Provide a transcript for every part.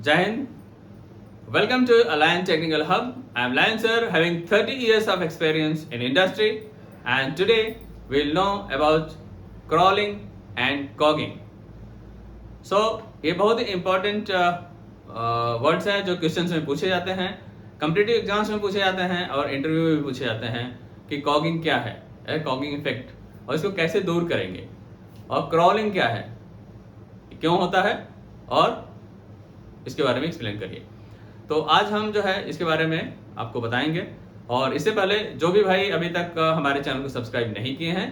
Jai Hind. Welcome to Alliance Technical Hub. I am Lion sir, having 30 years of experience in industry, and today we'll know about crawling and cogging. So ये बहुत ही important words हैं जो questions में पूछे जाते हैं, competitive exams में पूछे जाते हैं और इंटरव्यू में भी पूछे जाते हैं कि कॉगिंग क्या है, कॉगिंग इफेक्ट, और इसको कैसे दूर करेंगे, और क्रॉलिंग क्या है, क्यों होता है, और इसके बारे में एक्सप्लेन करिए। तो आज हम जो है इसके बारे में आपको बताएंगे। और इससे पहले जो भी भाई अभी तक हमारे चैनल को सब्सक्राइब नहीं किए हैं,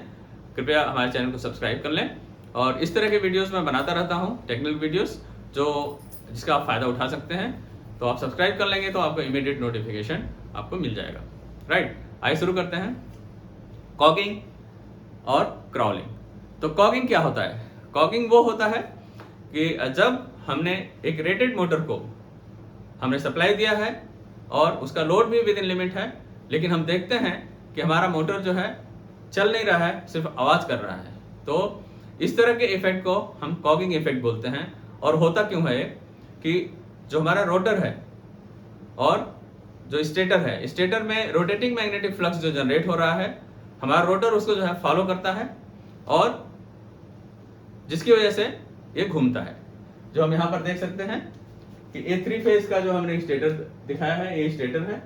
कृपया हमारे चैनल को सब्सक्राइब कर लें। और इस तरह के वीडियोस मैं बनाता रहता हूं, टेक्निकल वीडियोस जिसका आप फायदा उठा सकते हैं। तो आप सब्सक्राइब कर लेंगे तो आपको इमीडिएट नोटिफिकेशन आपको मिल जाएगा। राइट, आइए शुरू करते हैं। कॉगिंग और क्रॉलिंग। तो कॉगिंग क्या होता है? कॉगिंग वो होता है कि जब हमने एक रेटेड मोटर को हमने सप्लाई दिया है और उसका लोड भी विद इन लिमिट है, लेकिन हम देखते हैं कि हमारा मोटर जो है चल नहीं रहा है, सिर्फ आवाज कर रहा है। तो इस तरह के इफेक्ट को हम कॉगिंग इफेक्ट बोलते हैं। और होता क्यों है कि जो हमारा रोटर है और जो स्टेटर है, स्टेटर में रोटेटिंग मैग्नेटिक फ्लक्स जो जनरेट हो रहा है, हमारा रोटर उसको जो है फॉलो करता है और जिसकी वजह से ये घूमता है। जो हम यहाँ पर देख सकते हैं कि ये 3 फेज का जो हमने स्टेटर दिखाया है, ये स्टेटर है,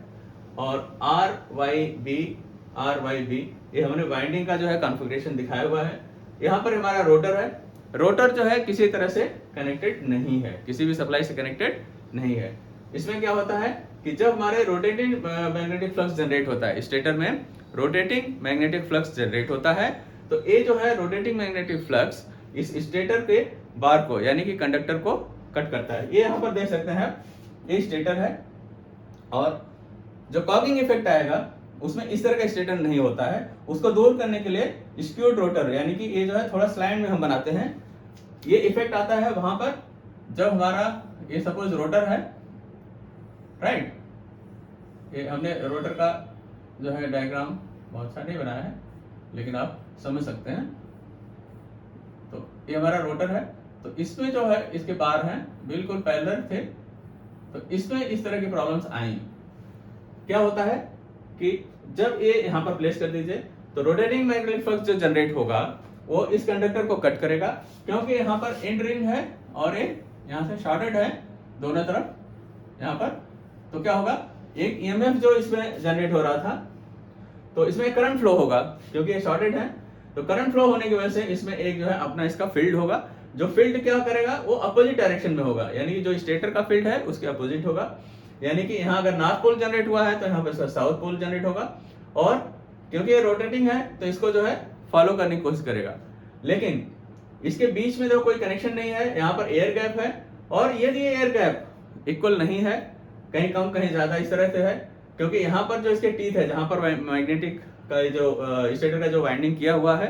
और आर वाई बी ये हमने वाइंडिंग का जो है कॉन्फ़िगरेशन दिखाया हुआ है। यहाँ पर हमारा रोटर है। रोटर जो है किसी तरह से कनेक्टेड नहीं है, किसी भी सप्लाई से कनेक्टेड नहीं है। इसमें क्या होता है कि जब हमारे रोटेटिंग मैग्नेटिक फ्लक्स जनरेट होता है, स्टेटर में रोटेटिंग मैग्नेटिक फ्लक्स जनरेट होता है, तो ये जो है रोटेटिंग मैग्नेटिक फ्लक्स इस स्टेटर के बार को यानी कि कंडक्टर को कट करता है। ये यहाँ पर देख सकते हैं, ये स्टेटर है, और जो कॉगिंग इफेक्ट आएगा उसमें इस तरह का स्टेटर नहीं होता है। उसको दूर करने के लिए स्क्यूड रोटर यानी कि ये जो है थोड़ा स्लैंड में हम बनाते हैं, ये इफेक्ट आता है वहां पर जब हमारा ये सपोज रोटर है, राइट। ये हमने रोटर का जो है डायग्राम बहुत सा नहीं बनाया है, लेकिन आप समझ सकते हैं। तो ये हमारा रोटर है, तो इसमें जो है इसके बार हैं बिल्कुल पैरेलल थे, तो इसमें इस तरह की प्रॉब्लम्स आई। क्या होता है कि जब ये यहाँ पर प्लेस कर दीजिए तो रोटेटिंग मैग्नेटिक फ्लक्स जो जनरेट होगा वो इस कंडक्टर को कट करेगा, क्योंकि यहाँ पर एंड रिंग है और ये यहाँ से शॉर्टेड है दोनों तरफ यहाँ पर। तो क्या होगा, एक ईएमएफ जो इसमें जनरेट हो रहा था, तो इसमें करंट फ्लो होगा, क्योंकि ये शॉर्टेड है। तो करंट फ्लो होने की वजह से इसमें एक जो है अपना इसका फील्ड होगा, जो फील्ड क्या करेगा वो अपोजिट डायरेक्शन में होगा, यानी कि जो स्टेटर का फील्ड है उसके अपोजिट होगा। यानी कि यहाँ अगर नॉर्थ पोल जनरेट हुआ है तो यहाँ पर साउथ पोल जनरेट होगा, और क्योंकि ये रोटेटिंग है तो इसको जो है फॉलो करने की कोशिश करेगा। लेकिन इसके बीच में जो कोई कनेक्शन नहीं है, यहाँ पर एयर गैप है, और यदि ये एयर गैप इक्वल नहीं है, कहीं कम कहीं ज्यादा इस तरह से है, क्योंकि यहाँ पर जो इसके टीथ है जहाँ पर मैग्नेटिक का जो स्टेटर का जो वाइंडिंग किया हुआ है,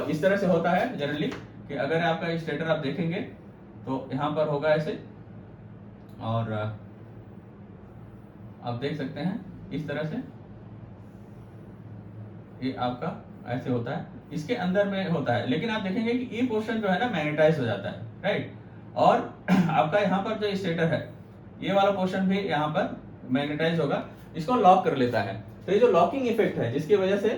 इस तरह से होता है जनरली कि अगर आपका स्टेटर आप देखेंगे तो यहाँ पर होगा ऐसे, और आप देख सकते हैं इस तरह से ये आपका ऐसे होता है, इसके अंदर में होता है। लेकिन आप देखेंगे कि ये पोर्शन जो है ना मैग्नेटाइज हो जाता है, राइट। और आपका यहाँ पर जो स्टेटर है ये वाला पोर्शन भी यहाँ पर मैग्नेटाइज होगा, इसको लॉक कर लेता है। तो ये जो लॉकिंग इफेक्ट है जिसकी वजह से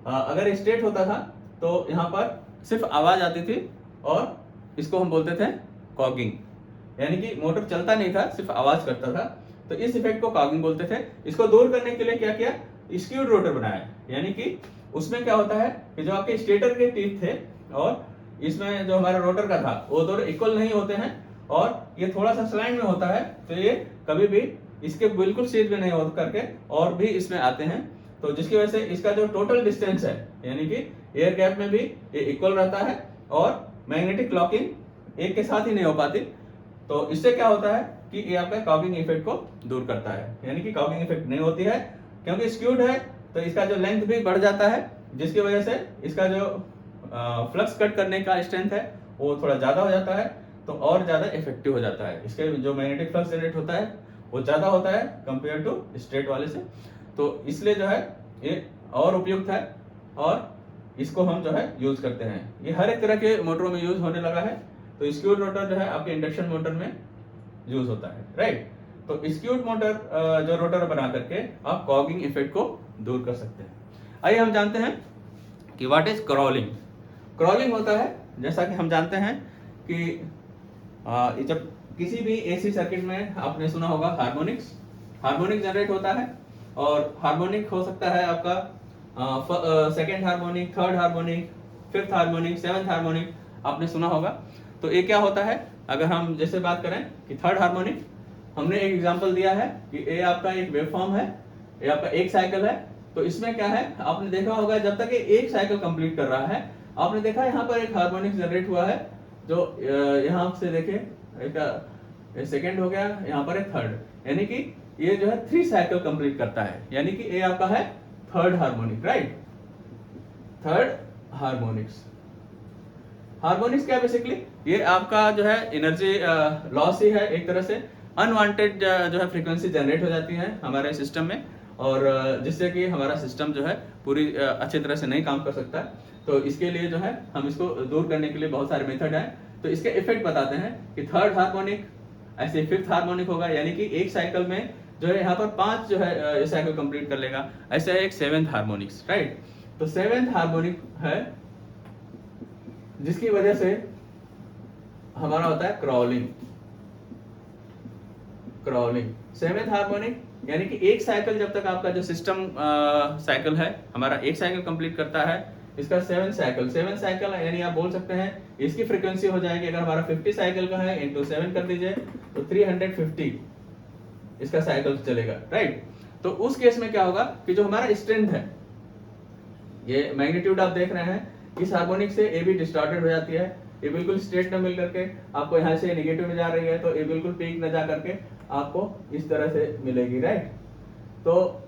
अगर स्ट्रेट होता था तो यहाँ पर सिर्फ आवाज आती थी, और इसको हम बोलते थे कॉगिंग, यानी कि मोटर चलता नहीं था, सिर्फ आवाज करता था। तो इस इफेक्ट को कॉगिंग बोलते थे। इसको दूर करने के लिए क्या किया, स्क्यूड रोटर बनाया, यानी कि उसमें क्या होता है कि जो आपके स्टेटर के टीथ थे और इसमें जो हमारा रोटर का था वो दोनों इक्वल नहीं होते हैं, और ये थोड़ा सा स्लैंड में होता है, तो ये कभी भी इसके बिल्कुल सीध में नहीं हो करके और भी इसमें आते हैं। तो जिसकी वजह से इसका जो टोटल डिस्टेंस है यानी कि एयर गैप में भी ये इक्वल रहता है, और मैग्नेटिक लॉकिंग एक के साथ ही नहीं हो पाती। तो इससे क्या होता है कि ये आपका कॉगिंग इफेक्ट को दूर करता है, यानी कि कॉगिंग इफेक्ट नहीं होती है। क्योंकि स्क्यूड है तो इसका जो लेंथ भी बढ़ जाता है, जिसकी वजह से इसका जो फ्लक्स कट करने का स्ट्रेंथ है वो थोड़ा ज्यादा हो जाता है, तो और ज्यादा इफेक्टिव हो जाता है। इसके जो मैग्नेटिक फ्लक्स जनरेट होता है वो ज्यादा होता है कंपेयर टू स्ट्रेट वाले से। तो इसलिए जो है ये और उपयुक्त है, और इसको हम जो है यूज करते हैं। ये हर एक तरह के मोटरों में यूज होने लगा है। तो स्क्यूड रोटर जो है आपके इंडक्शन मोटर में यूज होता है, राइट। तो स्क्यूड मोटर जो रोटर बना करके आप कॉगिंग इफेक्ट को दूर कर सकते हैं। आइए हम जानते हैं कि व्हाट इज क्रॉलिंग। क्रॉलिंग होता है, जैसा कि हम जानते हैं कि जब किसी भी एसी सर्किट में आपने सुना होगा हार्मोनिक जनरेट होता है, और हार्मोनिक हो सकता है आपका second harmonic, third harmonic, fifth harmonic, seventh harmonic, आपने सुना होगा। तो ये क्या होता है, अगर हम जैसे बात करें कि थर्ड हार्मोनिक, हमने एक एग्जांपल दिया है कि ये आपका एक वेवफॉर्म है, ये आपका एक साइकिल है। तो इसमें क्या है, आपने देखा होगा जब तक ये एक साइकिल कंप्लीट कर रहा है, आपने देखा यहाँ पर एक हार्मोनिक जनरेट हुआ है, जो यहाँ से देखे एक सेकेंड हो गया, यहाँ पर एक थर्ड, यानी कि ये जो है 3 साइकिल कंप्लीट करता है, यानी कि ये आपका है third harmonic, right. Third harmonics क्या बेसिकली, ये आपका जो है एनर्जी लॉस ही है, एक तरह से अनवांटेड जो है फ्रीक्वेंसी जनरेट हो जाती है हमारे सिस्टम में, और जिससे कि हमारा सिस्टम जो है पूरी अच्छी तरह से नहीं काम कर सकता। तो इसके लिए जो है हम इसको दूर करने के लिए बहुत सारे मेथड हैं। तो इसके इफेक्ट बताते हैं कि थर्ड हार्मोनिक ऐसे फिफ्थ हार्मोनिक होगा, यानी कि एक साइकिल में जो है यहाँ पर 5 जो है साइकिल कंप्लीट कर लेगा। ऐसे है एक सेवेंथ हार्मोनिक्स, राइट। तो सेवेंथ हार्मोनिक है जिसकी वजह से हमारा होता है क्रॉलिंग। सेवेंथ हार्मोनिक यानी कि एक साइकिल, जब तक आपका जो सिस्टम साइकिल है हमारा एक साइकिल कंप्लीट करता है, इसका सेवन साइकिल यानी आप बोल सकते हैं इसकी फ्रीक्वेंसी हो जाएगी, अगर हमारा 50 साइकिल का है इंटू 7 कर दीजिए तो 350 इसका साइकिल चलेगा, राइट। तो उस केस में क्या होगा कि जो हमारा स्ट्रेंथ है, ये मैग्नीट्यूड आप देख रहे हैं, इस हार्मोनिक से ए भी डिस्टॉर्टेड हो जाती है, ये बिल्कुल स्ट्रेट न मिल करके आपको यहाँ से नेगेटिव में जा रही है, तो ये बिल्कुल पीक न जा करके आपको इस तरह से मिलेगी, राइट। तो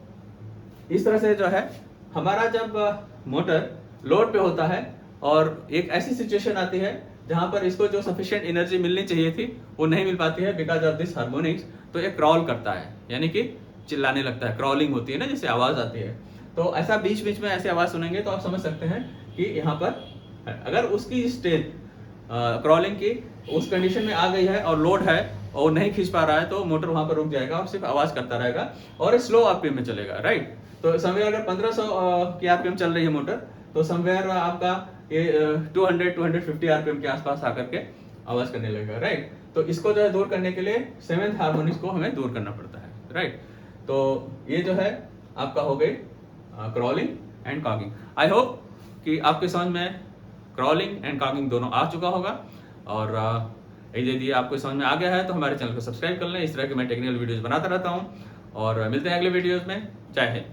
इस तरह से जो है हमारा जब मोटर लोड पे होता है और एक ऐसी सिचुएशन आती है जहां पर इसको जो सफिशिएंट एनर्जी मिलनी चाहिए थी वो नहीं मिल पाती है बिकॉज ऑफ दिस हार्मोनिक्स, तो ये क्रॉल करता है, यानी कि चिल्लाने लगता है, क्रॉलिंग होती है ना, जैसे आवाज आती है। तो ऐसा बीच बीच में ऐसी आवाज सुनेंगे तो आप समझ सकते हैं कि यहाँ पर अगर उसकी स्टेज क्रॉलिंग की उस कंडीशन में आ गई है और लोड है और नहीं खींच पा रहा है, तो मोटर वहां पर रुक जाएगा और सिर्फ आवाज करता रहेगा और स्लो आरपीएम में चलेगा, राइट। तो समवेयर अगर 1500 की आरपीएम चल रही है मोटर, तो समवेयर आपका ये 200-250 आरपीएम के आसपास आकर के आवाज करने लगेगा, राइट। तो इसको जो है दूर करने के लिए सेवेंथ हार्मोनिक्स को हमें दूर करना पड़ता है, राइट। तो ये जो है आपका हो गई crawling and cogging. I hope कि आपके समझ में क्रॉलिंग एंड कॉगिंग दोनों आ चुका होगा, और यदि आपको समझ में आ गया है तो हमारे चैनल को सब्सक्राइब कर लें। इस तरह के मैं टेक्निकल वीडियोस बनाता रहता हूँ, और मिलते हैं अगले वीडियोस में। जय हिंद।